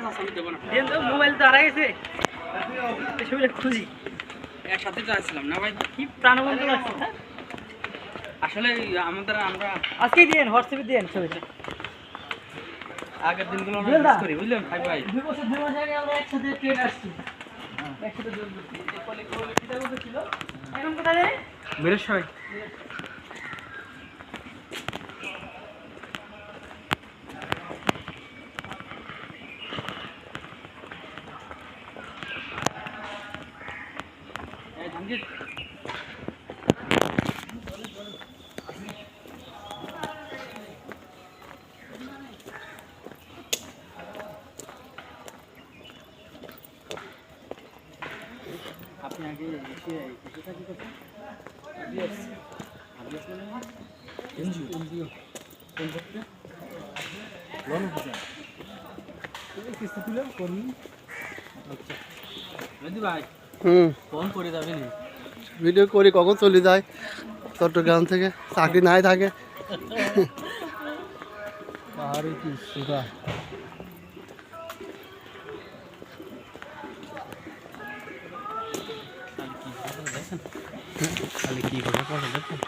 দেন তো মোবাইল তো হারা গেছে ছবিটা খুঁজি একসাথে তো আসছিলাম না ভাই কি প্রাণবন্ত লাগছে না আসলে আমরা আজকেই দিন হোয়াটসঅ্যাপে দিন ছবিটা আগের দিনগুলো অনেক বুঝলেন? মিস করি বুঝলেন ভাই ভাই 2 বছর 2 মাস আগে আমরা একসাথে ট্রেন আসছি একসাথে জয়েন করছি এই কলেজ ছিল এখন কোথায় যাই বেরের সবাই আপনি আগে এসে এসে থাকি কোথায় এনজিও কোন করতে লোন অফিসার কিস্তি তুলে করুন আচ্ছা মেহেদি ভাই ফোন করে যাবেন ভিডিও করি কখন চলে যায় চট্টগ্রাম থেকে চাকরি নাই থাকে আরে কি সুদা খালি কি করে দেখেন